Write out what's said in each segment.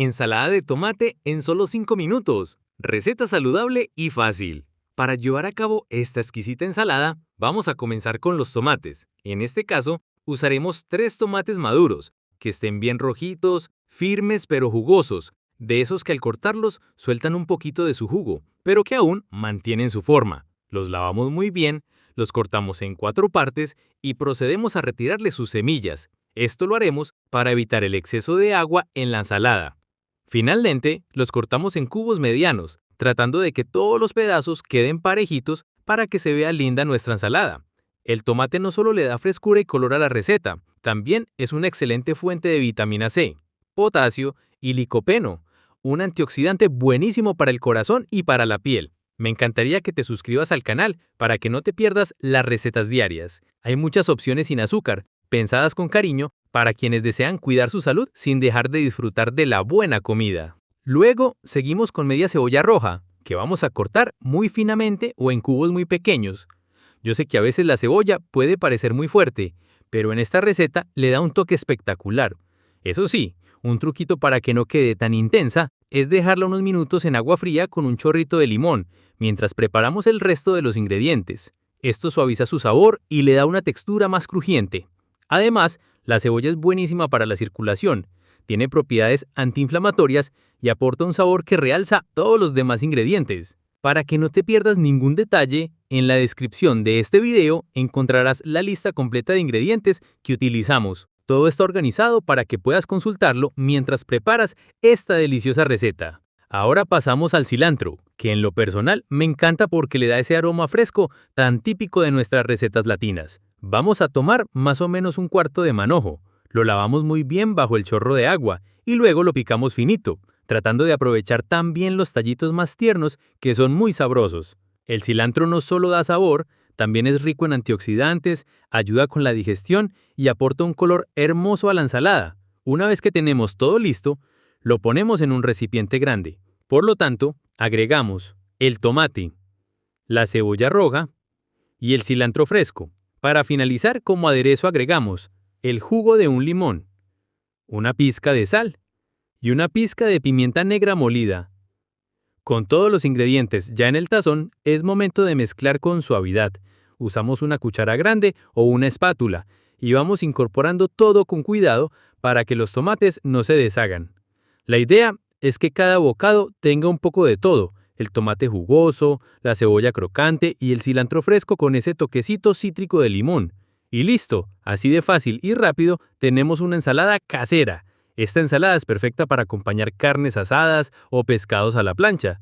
Ensalada de tomate en solo 5 minutos. Receta saludable y fácil. Para llevar a cabo esta exquisita ensalada, vamos a comenzar con los tomates. En este caso, usaremos 3 tomates maduros, que estén bien rojitos, firmes pero jugosos, de esos que al cortarlos sueltan un poquito de su jugo, pero que aún mantienen su forma. Los lavamos muy bien, los cortamos en 4 partes y procedemos a retirarle sus semillas. Esto lo haremos para evitar el exceso de agua en la ensalada. Finalmente, los cortamos en cubos medianos, tratando de que todos los pedazos queden parejitos para que se vea linda nuestra ensalada. El tomate no solo le da frescura y color a la receta, también es una excelente fuente de vitamina C, potasio y licopeno, un antioxidante buenísimo para el corazón y para la piel. Me encantaría que te suscribas al canal para que no te pierdas las recetas diarias. Hay muchas opciones sin azúcar, pensadas con cariño para quienes desean cuidar su salud sin dejar de disfrutar de la buena comida. Luego, seguimos con media cebolla roja, que vamos a cortar muy finamente o en cubos muy pequeños. Yo sé que a veces la cebolla puede parecer muy fuerte, pero en esta receta le da un toque espectacular. Eso sí, un truquito para que no quede tan intensa es dejarla unos minutos en agua fría con un chorrito de limón, mientras preparamos el resto de los ingredientes. Esto suaviza su sabor y le da una textura más crujiente. Además, la cebolla es buenísima para la circulación, tiene propiedades antiinflamatorias y aporta un sabor que realza todos los demás ingredientes. Para que no te pierdas ningún detalle, en la descripción de este video encontrarás la lista completa de ingredientes que utilizamos. Todo está organizado para que puedas consultarlo mientras preparas esta deliciosa receta. Ahora pasamos al cilantro, que en lo personal me encanta porque le da ese aroma fresco tan típico de nuestras recetas latinas. Vamos a tomar más o menos un cuarto de manojo, lo lavamos muy bien bajo el chorro de agua y luego lo picamos finito, tratando de aprovechar también los tallitos más tiernos que son muy sabrosos. El cilantro no solo da sabor, también es rico en antioxidantes, ayuda con la digestión y aporta un color hermoso a la ensalada. Una vez que tenemos todo listo, lo ponemos en un recipiente grande. Por lo tanto, agregamos el tomate, la cebolla roja y el cilantro fresco. Para finalizar, como aderezo agregamos el jugo de un limón, una pizca de sal y una pizca de pimienta negra molida. Con todos los ingredientes ya en el tazón, es momento de mezclar con suavidad. Usamos una cuchara grande o una espátula y vamos incorporando todo con cuidado para que los tomates no se deshagan. La idea es que cada bocado tenga un poco de todo, el tomate jugoso, la cebolla crocante y el cilantro fresco con ese toquecito cítrico de limón. Y listo, así de fácil y rápido tenemos una ensalada casera. Esta ensalada es perfecta para acompañar carnes asadas o pescados a la plancha.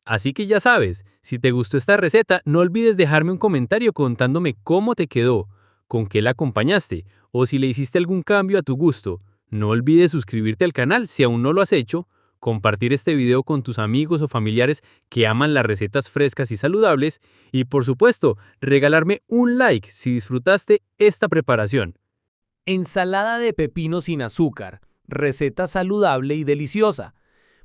Así que ya sabes, si te gustó esta receta, no olvides dejarme un comentario contándome cómo te quedó, con qué la acompañaste o si le hiciste algún cambio a tu gusto. No olvides suscribirte al canal si aún no lo has hecho, compartir este video con tus amigos o familiares que aman las recetas frescas y saludables y por supuesto, regalarme un like si disfrutaste esta preparación. Ensalada de pepino sin azúcar, receta saludable y deliciosa.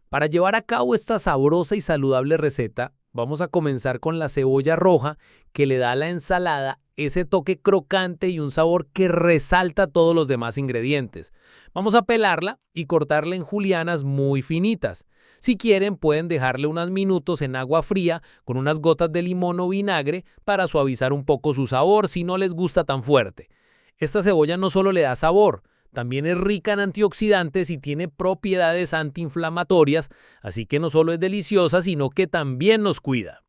Para llevar a cabo esta sabrosa y saludable receta, vamos a comenzar con la cebolla roja que le da a la ensalada ese toque crocante y un sabor que resalta todos los demás ingredientes. Vamos a pelarla y cortarla en julianas muy finitas. Si quieren, pueden dejarle unos minutos en agua fría con unas gotas de limón o vinagre para suavizar un poco su sabor si no les gusta tan fuerte. Esta cebolla no solo le da sabor, también es rica en antioxidantes y tiene propiedades antiinflamatorias, así que no solo es deliciosa, sino que también nos cuida.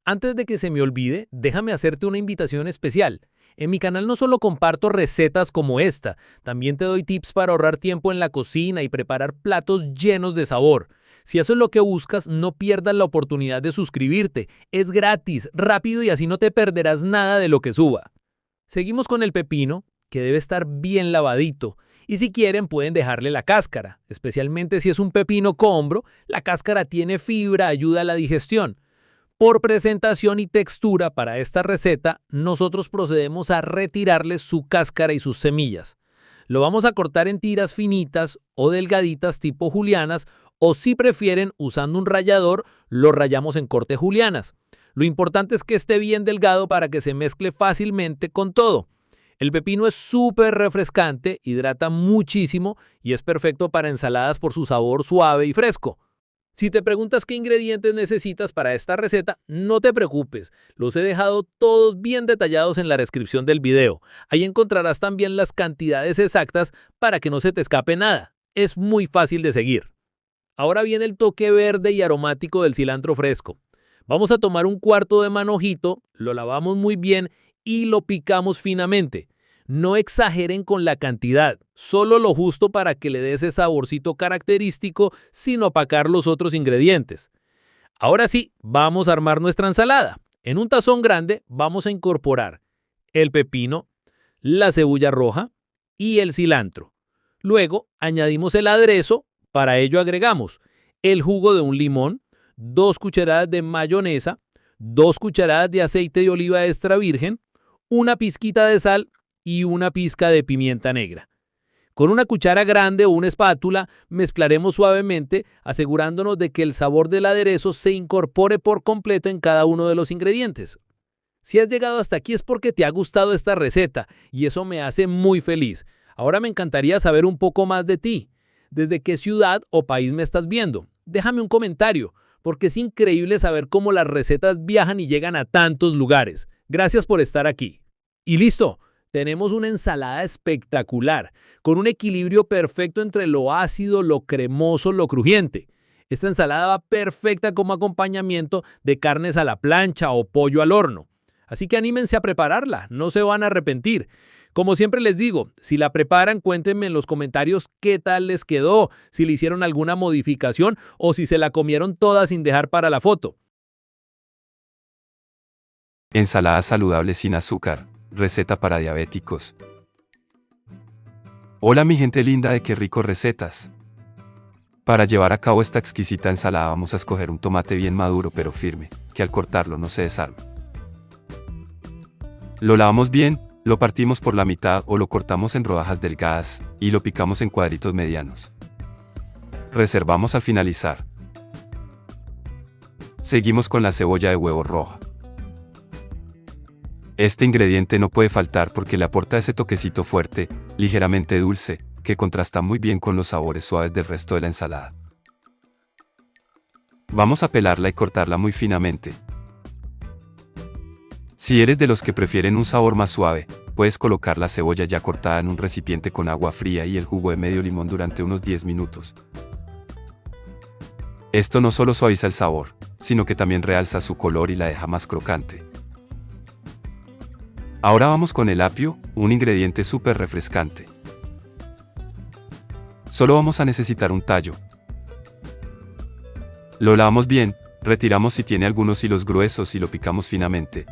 Antes de que se me olvide, déjame hacerte una invitación especial. En mi canal no solo comparto recetas como esta, también te doy tips para ahorrar tiempo en la cocina y preparar platos llenos de sabor. Si eso es lo que buscas, no pierdas la oportunidad de suscribirte. Es gratis, rápido y así no te perderás nada de lo que suba. Seguimos con el pepino, que debe estar bien lavadito. Y si quieren pueden dejarle la cáscara, especialmente si es un pepino combro, la cáscara tiene fibra, ayuda a la digestión. Por presentación y textura para esta receta, nosotros procedemos a retirarle su cáscara y sus semillas. Lo vamos a cortar en tiras finitas o delgaditas tipo julianas, o si prefieren usando un rallador, lo rallamos en corte julianas. Lo importante es que esté bien delgado para que se mezcle fácilmente con todo. El pepino es súper refrescante, hidrata muchísimo y es perfecto para ensaladas por su sabor suave y fresco. Si te preguntas qué ingredientes necesitas para esta receta, no te preocupes, los he dejado todos bien detallados en la descripción del video. Ahí encontrarás también las cantidades exactas para que no se te escape nada. Es muy fácil de seguir. Ahora viene el toque verde y aromático del cilantro fresco. Vamos a tomar un cuarto de manojito, lo lavamos muy bien y lo picamos finamente. No exageren con la cantidad, solo lo justo para que le dé ese saborcito característico sin opacar los otros ingredientes. Ahora sí, vamos a armar nuestra ensalada. En un tazón grande vamos a incorporar el pepino, la cebolla roja y el cilantro. Luego añadimos el aderezo, para ello agregamos el jugo de un limón, 2 cucharadas de mayonesa, 2 cucharadas de aceite de oliva extra virgen, una pizquita de sal y una pizca de pimienta negra. Con una cuchara grande o una espátula mezclaremos suavemente, asegurándonos de que el sabor del aderezo se incorpore por completo en cada uno de los ingredientes. Si has llegado hasta aquí es porque te ha gustado esta receta y eso me hace muy feliz. Ahora me encantaría saber un poco más de ti. ¿Desde qué ciudad o país me estás viendo? Déjame un comentario, porque es increíble saber cómo las recetas viajan y llegan a tantos lugares. Gracias por estar aquí. Y listo. Tenemos una ensalada espectacular, con un equilibrio perfecto entre lo ácido, lo cremoso, lo crujiente. Esta ensalada va perfecta como acompañamiento de carnes a la plancha o pollo al horno. Así que anímense a prepararla, no se van a arrepentir. Como siempre les digo, si la preparan, cuéntenme en los comentarios qué tal les quedó, si le hicieron alguna modificación o si se la comieron toda sin dejar para la foto. Ensalada saludable sin azúcar. Receta para diabéticos. Hola mi gente linda de Qué Rico Recetas. Para llevar a cabo esta exquisita ensalada vamos a escoger un tomate bien maduro pero firme, que al cortarlo no se desarme. Lo lavamos bien, lo partimos por la mitad o lo cortamos en rodajas delgadas y lo picamos en cuadritos medianos. Reservamos al finalizar. Seguimos con la cebolla de huevo roja. Este ingrediente no puede faltar porque le aporta ese toquecito fuerte, ligeramente dulce, que contrasta muy bien con los sabores suaves del resto de la ensalada. Vamos a pelarla y cortarla muy finamente. Si eres de los que prefieren un sabor más suave, puedes colocar la cebolla ya cortada en un recipiente con agua fría y el jugo de medio limón durante unos 10 minutos. Esto no solo suaviza el sabor, sino que también realza su color y la deja más crocante. Ahora vamos con el apio, un ingrediente súper refrescante. Solo vamos a necesitar un tallo. Lo lavamos bien, retiramos si tiene algunos hilos gruesos y lo picamos finamente.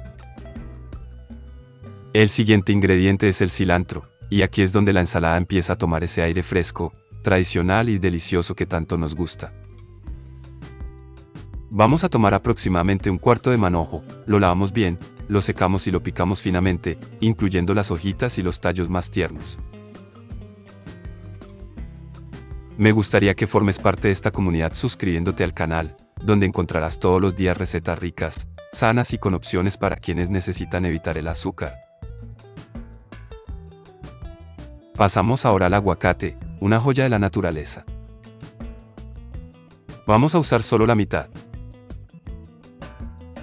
El siguiente ingrediente es el cilantro, y aquí es donde la ensalada empieza a tomar ese aire fresco, tradicional y delicioso que tanto nos gusta. Vamos a tomar aproximadamente un cuarto de manojo, lo lavamos bien, lo secamos y lo picamos finamente, incluyendo las hojitas y los tallos más tiernos. Me gustaría que formes parte de esta comunidad suscribiéndote al canal, donde encontrarás todos los días recetas ricas, sanas y con opciones para quienes necesitan evitar el azúcar. Pasamos ahora al aguacate, una joya de la naturaleza. Vamos a usar solo la mitad.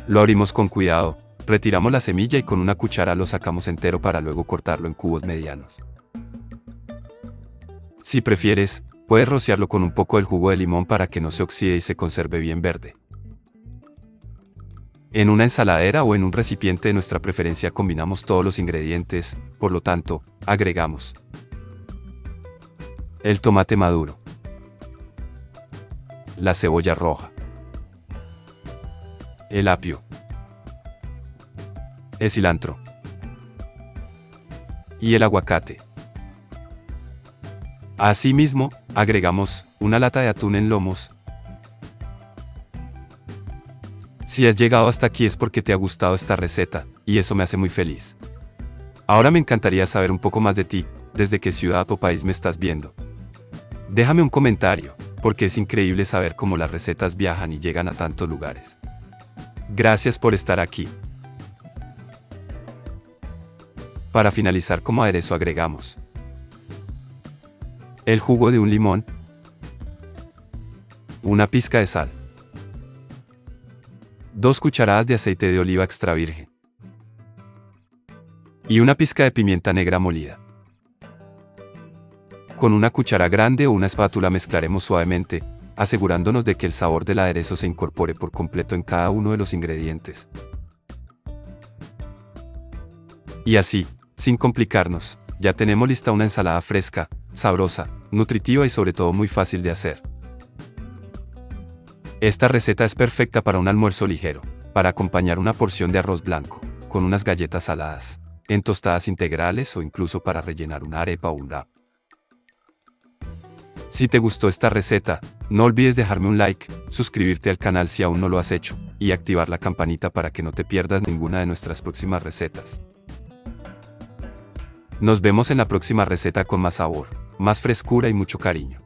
Lo abrimos con cuidado, retiramos la semilla y con una cuchara lo sacamos entero para luego cortarlo en cubos medianos. Si prefieres, puedes rociarlo con un poco del jugo de limón para que no se oxide y se conserve bien verde. En una ensaladera o en un recipiente de nuestra preferencia combinamos todos los ingredientes, por lo tanto, agregamos el tomate maduro, la cebolla roja, el apio, el cilantro y el aguacate. Asimismo, agregamos una lata de atún en lomos. Si has llegado hasta aquí es porque te ha gustado esta receta, y eso me hace muy feliz. Ahora me encantaría saber un poco más de ti, desde qué ciudad o país me estás viendo. Déjame un comentario, porque es increíble saber cómo las recetas viajan y llegan a tantos lugares. Gracias por estar aquí. Para finalizar, como aderezo agregamos el jugo de un limón, una pizca de sal, 2 cucharadas de aceite de oliva extra virgen y una pizca de pimienta negra molida. Con una cuchara grande o una espátula mezclaremos suavemente, asegurándonos de que el sabor del aderezo se incorpore por completo en cada uno de los ingredientes. Y así, sin complicarnos, ya tenemos lista una ensalada fresca, sabrosa, nutritiva y sobre todo muy fácil de hacer. Esta receta es perfecta para un almuerzo ligero, para acompañar una porción de arroz blanco, con unas galletas saladas, en tostadas integrales o incluso para rellenar una arepa o un wrap. Si te gustó esta receta, no olvides dejarme un like, suscribirte al canal si aún no lo has hecho, y activar la campanita para que no te pierdas ninguna de nuestras próximas recetas. Nos vemos en la próxima receta con más sabor, más frescura y mucho cariño.